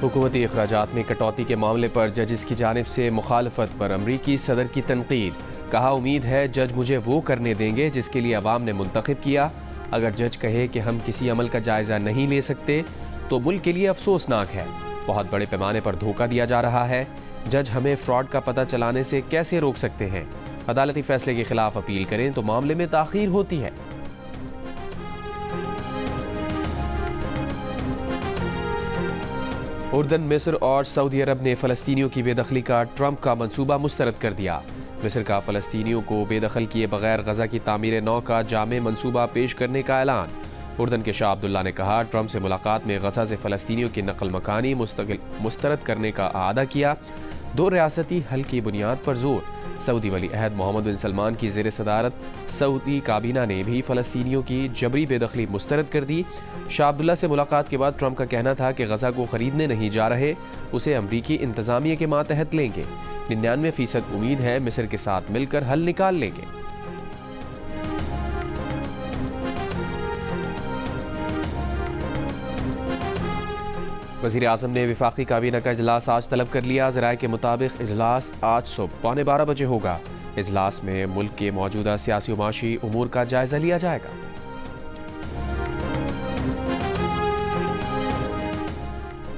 हुकूमती अखराजात में कटौती के मामले पर जजिस की जानिब से मुखालफत पर अमरीकी सदर की तनकीद। कहा, उम्मीद है जज मुझे वो करने देंगे जिसके लिए अवाम ने मुंतखब किया। अगर जज कहे कि हम किसी अमल का जायज़ा नहीं ले सकते तो मुल्क के लिए अफसोसनाक है। बहुत बड़े पैमाने पर धोखा दिया जा रहा है। जज हमें फ्रॉड का पता चलाने से कैसे रोक सकते हैं? अदालती फैसले के खिलाफ अपील करें तो मामले में ताख़ीर होती है। उर्दन, मिस्र और सऊदी अरब ने फ़लस्तीनियों की बेदखली का ट्रंप का मंसूबा मुस्तरद कर दिया। मिस्र का फ़लस्तीनियों को बेदखल किए बगैर गज़ा की तामीर नौ का जामे मंसूबा पेश करने का ऐलान। उर्दन के शाह अब्दुल्ला ने कहा, ट्रंप से मुलाकात में गज़ा से फ़लस्तीनियों की नकल मकानी मुस्तरद करने का आदा किया। दो रियासती हल की बुनियाद पर जोर। सऊदी वली अहद मोहम्मद बिन सलमान की ज़ेर सदारत सऊदी काबीना ने भी फ़लस्तीनियों की जबरी बेदखली मुस्तरद कर दी। शाह अब्दुल्ला से मुलाकात के बाद ट्रंप का कहना था कि गज़ा को ख़रीदने नहीं जा रहे, उसे अमरीकी इंतज़ामिया के मातहत लेंगे। 99% उम्मीद है मिस्र के साथ मिलकर हल निकाल लेंगे। वज़ीर आज़म ने वफाकी काबीना का इजलास आज तलब कर लिया। ज़राए के मुताबिक इजलास आज सुबह 11:15 बजे होगा। इजलास में मुल्क के मौजूदा सियासी व माशी उमूर का जायज़ा लिया जाएगा।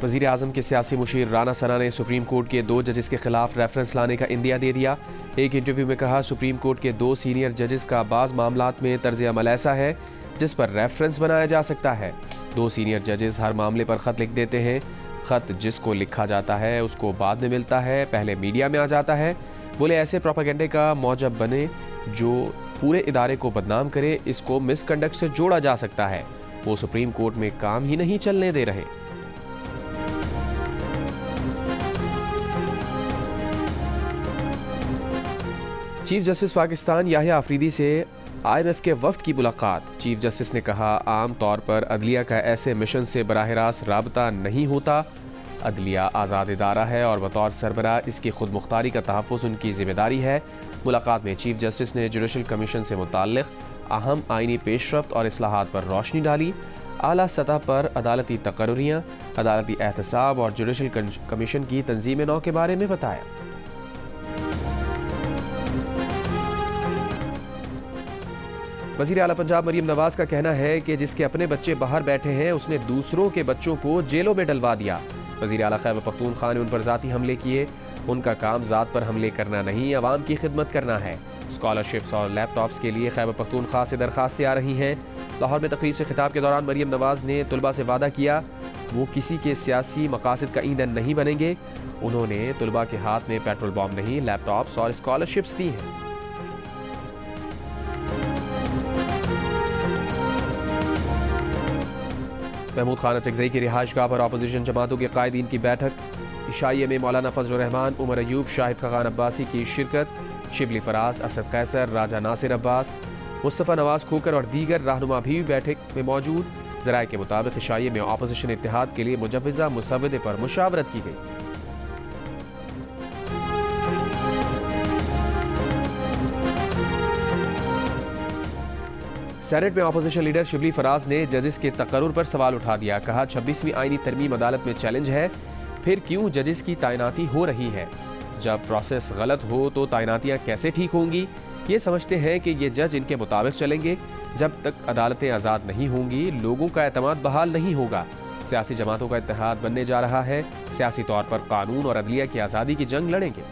वज़ीर आज़म के सियासी मुशीर राना सना ने सुप्रीम कोर्ट के 2 जजेस के खिलाफ रेफरेंस लाने का इंदिया दे दिया। एक इंटरव्यू में कहा, सुप्रीम कोर्ट के 2 सीनियर जजेस का बाज़ मामलात में तर्ज अमल ऐसा है जिस पर रेफरेंस बनाया जा सकता है। 2 सीनियर जजेस हर मामले पर ख़त लिख देते हैं। ख़त जिसको लिखा जाता है उसको बाद में मिलता है, पहले मीडिया में आ जाता है। बोले, ऐसे प्रोपेगेंडे का मौजब बने जो पूरे इदारे को बदनाम करे, इसको मिसकंडक्ट से जोड़ा जा सकता है। वो सुप्रीम कोर्ट में काम ही नहीं चलने दे रहे। चीफ जस्टिस पाकिस्तान याहिया आफरीदी से IMF के वफ्द की मुलाकात। चीफ जस्टिस ने कहा, आम तौर पर अदलिया का ऐसे मिशन से बराह रास्त राबता नहीं होता। अदलिया आज़ाद इदारा है और बतौर सरबराह इसकी खुद मुख्तारी का तहफ़्फ़ुज़ उनकी ज़िम्मेदारी है। मुलाकात में चीफ जस्टिस ने जुडिशल कमीशन से मुताल्लिक़ अहम आइनी पेशरफ्त और इस्लाहात पर रोशनी डाली। आला सतह पर अदालती तकर्रियाँ, अदालती एहतसाब और जुडिशल कमीशन की तंजीम नौ के बारे में बताया। वज़ीर आला पंजाब मरीम नवाज का कहना है कि जिसके अपने बच्चे बाहर बैठे हैं उसने दूसरों के बच्चों को जेलों में डलवा दिया। वज़ीर आला खैबर पख्तूनख्वा ने उन पर ज़ाती हमले किए। उनका काम ज़ात पर हमले करना नहीं, अवाम की खिदमत करना है। स्कॉलरशिप्स और लैपटॉप्स के लिए खैबर पख्तूनख्वा से दरख्वास्तें आ रही हैं। लाहौर में तकरीब से खिताब के दौरान मरीम नवाज ने तुलबा से वादा किया वो किसी के सियासी मकासद का ईंधन नहीं बनेंगे। उन्होंने तुलबा के हाथ में पेट्रोल बॉम्ब नहीं, लैपटॉप्स और स्कॉलरशिप्स दी हैं। महमूद खान अचकज़ई की रिहाइशगाह पर अपोजिशन जमातों के कायदीन की बैठक। इशाइये में मौलाना फजल रहमान, उमर अयूब, शाहिद खान अब्बासी की शिरकत। शिबली फराज, असद कैसर, राजा नासिर अब्बास, मुस्तफ़ा नवाज खोकर और दीगर रहनुमा भी बैठक में मौजूद। ज़राए के मुताबिक इशाइये में अपोजिशन इत्तेहाद के लिए मुजव्वज़ा मुसव्वदे पर मुशावरत की गई। सेनेट में अपोजिशन लीडर शिबली फराज ने जजेस के तकर्रुर पर सवाल उठा दिया। कहा, 26वीं आईनी तरमीम अदालत में चैलेंज है, फिर क्यों जजेस की तैनाती हो रही है? जब प्रोसेस गलत हो तो तैनातियां कैसे ठीक होंगी? ये समझते हैं कि ये जज इनके मुताबिक चलेंगे। जब तक अदालतें आज़ाद नहीं होंगी लोगों का एतमाद बहाल नहीं होगा। सियासी जमातों का इत्तेहाद बनने जा रहा है। सियासी तौर पर कानून और अदलिया की आज़ादी की जंग लड़ेंगे।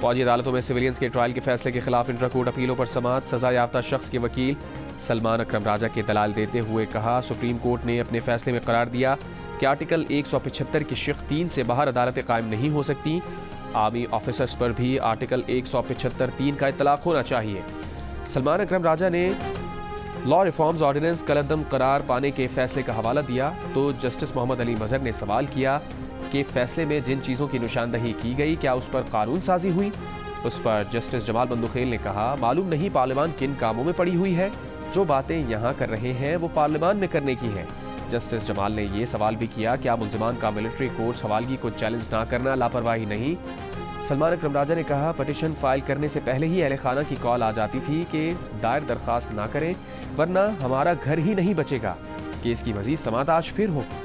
फौजी अदालतों में सिविलियंस के ट्रायल के फैसले के खिलाफ इंट्रा कोर्ट अपीलों पर समाअत। सजा याफ्ता शख्स के वकील सलमान अकरम राजा के दलाल देते हुए कहा, सुप्रीम कोर्ट ने अपने फैसले में करार दिया कि आर्टिकल 175 की शिक 3 से बाहर अदालतें कायम नहीं हो सकती। आर्मी ऑफिसर्स पर भी आर्टिकल 175(3) का इतलाक होना चाहिए। सलमान अकरम राजा ने लॉ रिफॉर्म्स ऑर्डिनेंस कलअदम करार पाने के फैसले का हवाला दिया तो जस्टिस मोहम्मद अली मजहर ने सवाल किया कि फैसले में जिन चीज़ों की निशानदही की गई क्या उस पर कानून साजी हुई? उस पर जस्टिस जमाल बंदुखेल ने कहा, मालूम नहीं पार्लियामान किन कामों में पड़ी हुई है। जो बातें यहाँ कर रहे हैं वो पार्लियामान में करने की हैं। जस्टिस जमाल ने यह सवाल भी किया, क्या मुल्जिमान का मिलिट्री कोर्ट्स हवालगी को चैलेंज ना करना लापरवाही नहीं? सलमान अकरम राजा ने कहा, पटिशन फाइल करने से पहले ही अहले खाना की कॉल आ जाती थी कि दायर दरख्वास्त ना करें। वरना हमारा घर ही नहीं बचेगा। केस की मजीद समाअत आज फिर होगी।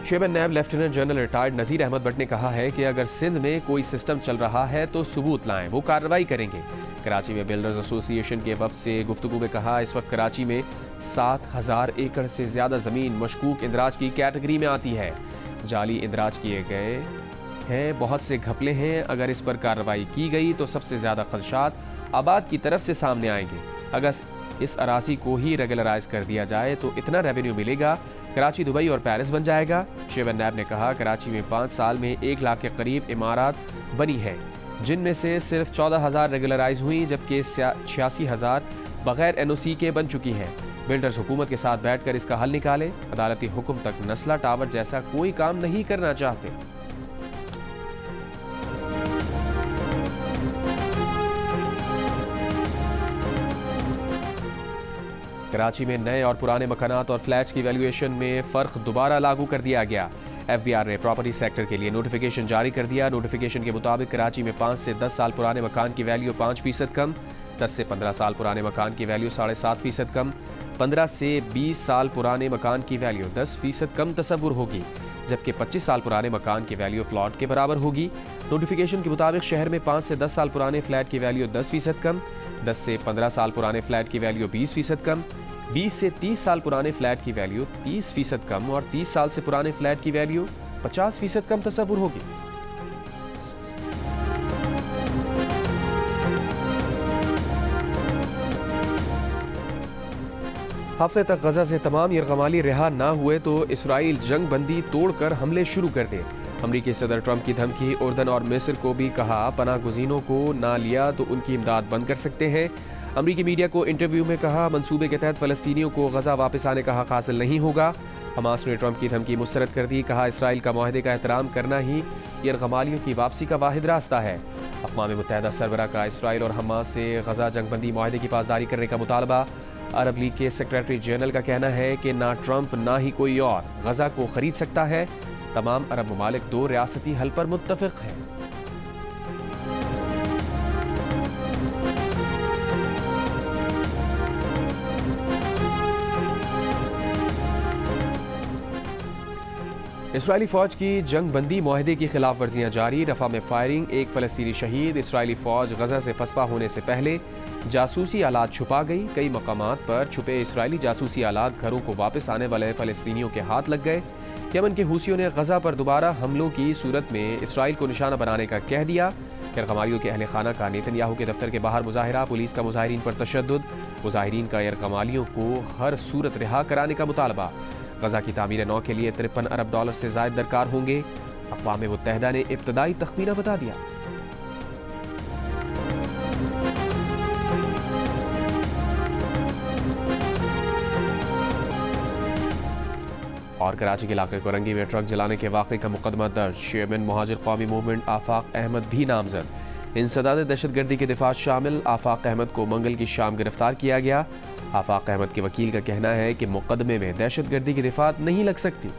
शेबन नैब लेफ्टिनेंट जनरल रिटायर्ड नज़ीर अहमद भट्ट ने कहा है कि अगर सिंध में कोई सिस्टम चल रहा है तो सबूत लाएं, वो कार्रवाई करेंगे। कराची में बिल्डर्स एसोसिएशन के वफ्द से गुफ्तगू में कहा, इस वक्त कराची में 7,000 एकड़ से ज़्यादा ज़मीन मशकूक इंदराज की कैटेगरी में आती है। जाली इंदराज किए गए हैं, बहुत से घपले हैं। अगर इस पर कार्रवाई की गई तो सबसे ज़्यादा खदशात आबाद की तरफ से सामने आएंगे। अगर इस अराजी को ही रेगुलराइज कर दिया जाए तो इतना रेवेन्यू मिलेगा, कराची दुबई और पेरिस बन जाएगा। शेबन नैब ने कहा, कराची में 5 साल में 1 लाख के करीब इमारत बनी है, जिनमें से सिर्फ 14,000 रेगुलराइज हुई, जबकि 86,000 बगैर NOC के बन चुकी हैं। बिल्डर्स हुकूमत के साथ बैठकर इसका हल निकाले। अदालती हुक्म तक नस्ला टावर जैसा कोई काम नहीं करना चाहते। कराची में नए और पुराने मकानात और फ्लैट्स की वैल्यूएशन में फ़र्क दोबारा लागू कर दिया गया। FBR ने प्रॉपर्टी सेक्टर के लिए नोटिफिकेशन जारी कर दिया। नोटिफिकेशन के मुताबिक कराची में 5 से 10 साल पुराने मकान की वैल्यू 5% कम, 10 से 15 साल पुराने मकान की वैल्यू 7.5% कम, 15 से 20 साल पुराने मकान की वैल्यू 10% कम तस्वुर होगी, जबकि 25 साल पुराने मकान की वैल्यू प्लॉट के बराबर होगी। नोटिफिकेशन के मुताबिक शहर में 5 से 10 साल पुराने फ्लैट की वैल्यू 10% कम, 10 से 15 साल पुराने फ्लैट की वैल्यू 20% कम, 20 से 30 साल पुराने फ्लैट की वैल्यू 30% कम और 30 साल से पुराने फ्लैट की वैल्यू 50% कम तस्वुर होगी। हफ्ते तक गजा से तमाम यरगमाली रिहा ना हुए तो इसराइल जंग बंदी तोड़कर हमले शुरू कर दे। अमरीकी सदर ट्रंप की धमकी। उर्दन और मिस्र को भी कहा, पनाह गुज़ीनों को ना लिया तो उनकी इमदाद बंद कर सकते हैं। अमरीकी मीडिया को इंटरव्यू में कहा, मंसूबे के तहत फ़लस्तीनियों को गजा वापस आने का हक हासिल नहीं होगा। हमास ने ट्रंप की धमकी मुस्तरद कर दी। कहा, इसराइल का मुआहदे का एहतराम करना ही यरगमालियों की वापसी का वाहिद रास्ता है। अक़वाम मुत्तहिदा सरबराह का इसराइल और हमास से गजा जंगबंदी मुआहदे की पासदारी करने का मुतालबा। अरब लीग के सेक्रेटरी जनरल का कहना है कि ना ट्रंप ना ही कोई और गजा को खरीद सकता है। तमाम अरब ममालिक 2 रियासती हल पर मुत्तफ़िक़ हैं। इसराइली फ़ौज की जंग बंदी मुआहदे की खिलाफ वर्जियाँ जारी। रफ़ा में फायरिंग, 1 फ़लस्तीनी शहीद। इसराइली फ़ौज गजा से फसपा होने से पहले जासूसी आलात छुपा गई। कई मकामात पर छुपे इसराइली जासूसी आलात घरों को वापस आने वाले फ़लस्तीनियों के हाथ लग गए। यमन के हूसियों ने गजा पर दोबारा हमलों की सूरत में इसराइल को निशाना बनाने का कह दिया। यरगमालियों के अहल खाना का नेतन्याहू के दफ्तर के बाहर मुजाहिरा। पुलिस का मुजाहिरीन पर तशद्दुद। मुजाहिरीन का यरगमालियों को हर सूरत रिहा कराने का मुतालबा। गजा की तामीर नौ के लिए $53 अरब से ज़ायद दरकार होंगे। अक़वाम मुत्तहिदा ने इब्तदाई तख़मीना बता दिया। और कराची के इलाके कोरंगी में ट्रक जलाने के वाक़े का मुकदमा दर्ज। चेयरमैन मुहाजिर कौमी मूवमेंट आफाक अहमद भी नामजद। इंसदाद दहशतगर्दी के दिफा शामिल आफाक अहमद को मंगल की शाम गिरफ्तार किया गया। आफाक अहमद के वकील का कहना है कि मुकदमे में दहशतगर्दी की दिफात नहीं लग सकती।